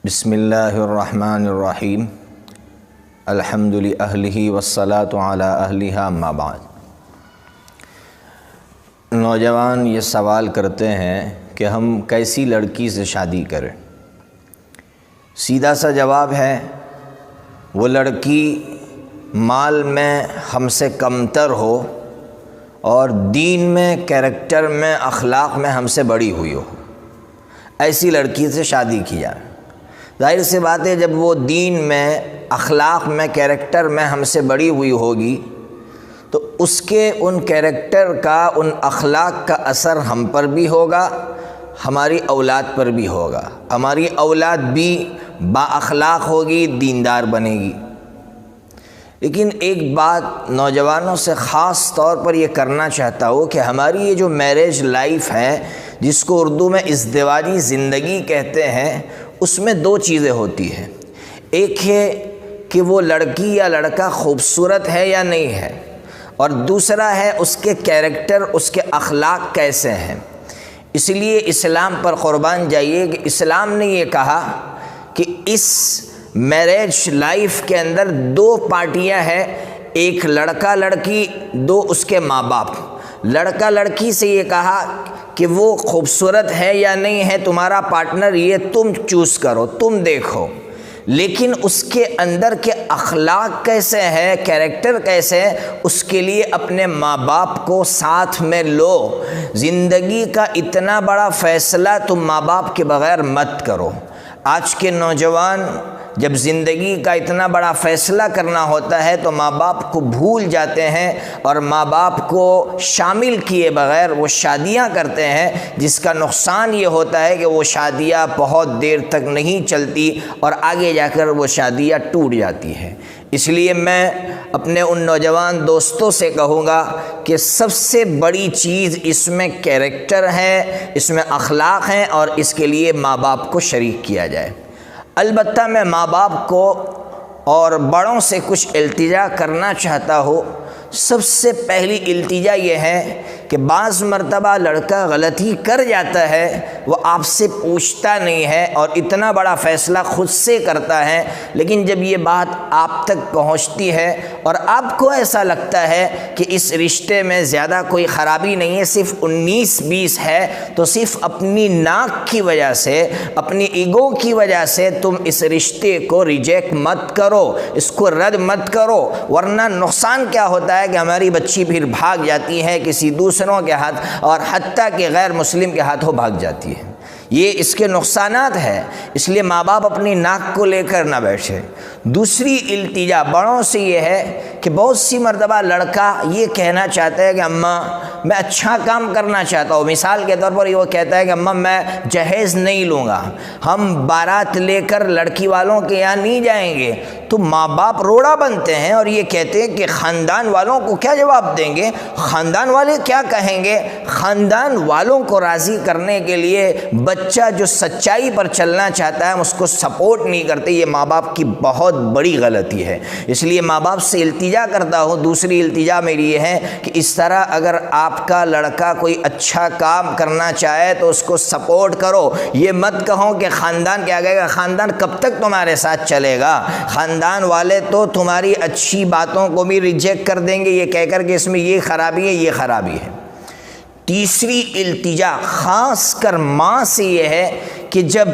بسم اللہ الرحمن الرحیم الحمد للہ والصلاۃ علی اہلہا اما بعد۔ نوجوان یہ سوال کرتے ہیں کہ ہم کیسی لڑکی سے شادی کریں؟ سیدھا سا جواب ہے، وہ لڑکی مال میں ہم سے کمتر ہو اور دین میں، کیریکٹر میں، اخلاق میں ہم سے بڑی ہوئی ہو، ایسی لڑکی سے شادی کی جائے۔ ظاہر سی بات ہے، جب وہ دین میں، اخلاق میں، کیریکٹر میں ہم سے بڑی ہوئی ہوگی تو اس کے ان کیریکٹر کا، ان اخلاق کا اثر ہم پر بھی ہوگا، ہماری اولاد پر بھی ہوگا۔ ہماری اولاد بھی با اخلاق ہوگی، دیندار بنے گی۔ لیکن ایک بات نوجوانوں سے خاص طور پر یہ کرنا چاہتا ہوں کہ ہماری یہ جو میرج لائف ہے، جس کو اردو میں ازدواجی زندگی کہتے ہیں، اس میں دو چیزیں ہوتی ہیں۔ ایک ہے کہ وہ لڑکی یا لڑکا خوبصورت ہے یا نہیں ہے، اور دوسرا ہے اس کے کیریکٹر، اس کے اخلاق کیسے ہیں۔ اس لیے اسلام پر قربان جائیے کہ اسلام نے یہ کہا کہ اس میرج لائف کے اندر دو پارٹیاں ہیں، ایک لڑکا لڑکی، دو اس کے ماں باپ۔ لڑکا لڑکی سے یہ کہا کہ وہ خوبصورت ہے یا نہیں ہے، تمہارا پارٹنر یہ تم چوز کرو، تم دیکھو، لیکن اس کے اندر کے اخلاق کیسے ہیں، کیریکٹر کیسے ہے، اس کے لیے اپنے ماں باپ کو ساتھ میں لو۔ زندگی کا اتنا بڑا فیصلہ تم ماں باپ کے بغیر مت کرو۔ آج کے نوجوان جب زندگی کا اتنا بڑا فیصلہ کرنا ہوتا ہے تو ماں باپ کو بھول جاتے ہیں، اور ماں باپ کو شامل کیے بغیر وہ شادیاں کرتے ہیں، جس کا نقصان یہ ہوتا ہے کہ وہ شادیاں بہت دیر تک نہیں چلتی اور آگے جا کر وہ شادیاں ٹوٹ جاتی ہیں۔ اس لیے میں اپنے ان نوجوان دوستوں سے کہوں گا کہ سب سے بڑی چیز اس میں کیریکٹر ہے، اس میں اخلاق ہیں، اور اس کے لیے ماں باپ کو شریک کیا جائے۔ البتہ میں ماں باپ کو اور بڑوں سے کچھ التجا کرنا چاہتا ہوں۔ سب سے پہلی التجا یہ ہے کہ بعض مرتبہ لڑکا غلطی کر جاتا ہے، وہ آپ سے پوچھتا نہیں ہے اور اتنا بڑا فیصلہ خود سے کرتا ہے، لیکن جب یہ بات آپ تک پہنچتی ہے اور آپ کو ایسا لگتا ہے کہ اس رشتے میں زیادہ کوئی خرابی نہیں ہے، صرف 19-20 ہے، تو صرف اپنی ناک کی وجہ سے، اپنی ایگو کی وجہ سے تم اس رشتے کو ریجیکٹ مت کرو، اس کو رد مت کرو، ورنہ نقصان کیا ہوتا ہے کہ ہماری بچی پھر بھاگ جاتی ہے کسی دوسروں کے ہاتھ، اور حتیٰ کہ غیر مسلم کے ہاتھوں بھاگ جاتی ہے۔ یہ اس کے نقصانات ہیں، اس لیے ماں باپ اپنی ناک کو لے کر نہ بیٹھے۔ دوسری التجا بڑوں سے یہ ہے کہ بہت سی مرتبہ لڑکا یہ کہنا چاہتا ہے کہ اماں میں اچھا کام کرنا چاہتا ہوں۔ مثال کے طور پر وہ کہتا ہے کہ اماں میں جہیز نہیں لوں گا، ہم بارات لے کر لڑکی والوں کے یہاں نہیں جائیں گے۔ تو ماں باپ روڑا بنتے ہیں اور یہ کہتے ہیں کہ خاندان والوں کو کیا جواب دیں گے، خاندان والے کیا کہیں گے۔ خاندان والوں کو راضی کرنے کے لیے بچہ جو سچائی پر چلنا چاہتا ہے ہم اس کو سپورٹ نہیں کرتے۔ یہ ماں باپ کی بہت بڑی غلطی ہے۔ اس لیے ماں باپ سے التجا کرتا ہوں۔ دوسری التجا میری یہ ہے کہ اس طرح اگر آپ کا لڑکا کوئی اچھا کام کرنا چاہے تو اس کو سپورٹ کرو۔ یہ مت کہو کہ خاندان کیا کہے گا، خاندان کب تک تمہارے ساتھ چلے گا، خاندان والے تو تمہاری اچھی باتوں کو بھی ریجیکٹ کر دیں گے، یہ کہہ کر کہ اس میں یہ خرابی ہے، یہ خرابی ہے۔ تیسری التجا خاص کر ماں سے یہ ہے کہ جب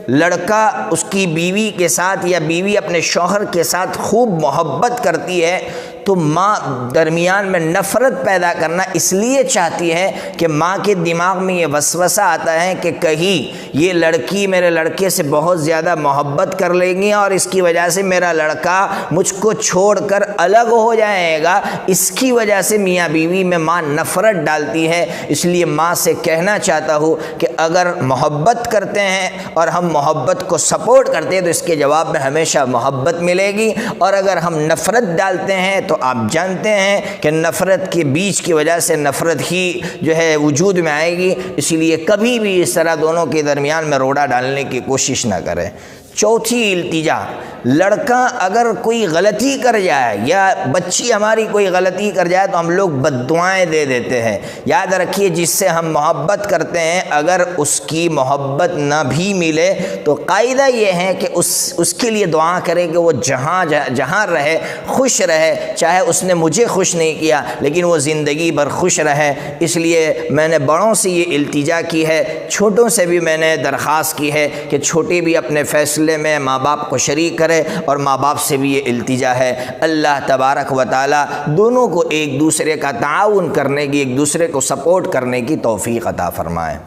لڑکا اس کی بیوی کے ساتھ یا بیوی اپنے شوہر کے ساتھ خوب محبت کرتی ہے تو ماں درمیان میں نفرت پیدا کرنا اس لیے چاہتی ہے کہ ماں کے دماغ میں یہ وسوسہ آتا ہے کہ کہیں یہ لڑکی میرے لڑکے سے بہت زیادہ محبت کر لے گی اور اس کی وجہ سے میرا لڑکا مجھ کو چھوڑ کر الگ ہو جائے گا۔ اس کی وجہ سے میاں بیوی میں ماں نفرت ڈالتی ہے۔ اس لیے ماں سے کہنا چاہتا ہوں کہ اگر محبت کرتے ہیں اور ہم محبت کو سپورٹ کرتے ہیں تو اس کے جواب میں ہمیشہ محبت ملے گی، اور اگر ہم نفرت ڈالتے ہیں تو آپ جانتے ہیں کہ نفرت کے بیچ کی وجہ سے نفرت ہی جو ہے وجود میں آئے گی۔ اسی لیے کبھی بھی اس طرح دونوں کے درمیان میں روڑا ڈالنے کی کوشش نہ کریں۔ چوتھی التجا، لڑکا اگر کوئی غلطی کر جائے یا بچی ہماری کوئی غلطی کر جائے تو ہم لوگ بد دعائیں دے دیتے ہیں۔ یاد رکھیے جس سے ہم محبت کرتے ہیں اگر اس کی محبت نہ بھی ملے تو قاعدہ یہ ہے کہ اس کے لیے دعا کریں کہ وہ جہاں رہے خوش رہے، چاہے اس نے مجھے خوش نہیں کیا لیکن وہ زندگی بھر خوش رہے۔ اس لیے میں نے بڑوں سے یہ التجا کی ہے، چھوٹوں سے بھی میں نے درخواست کی ہے کہ چھوٹے بھی اپنے فیصلے میں ماں باپ کو شریک کرے، اور ماں باپ سے بھی یہ التجا ہے۔ اللہ تبارک و تعالی دونوں کو ایک دوسرے کا تعاون کرنے کی، ایک دوسرے کو سپورٹ کرنے کی توفیق عطا فرمائے۔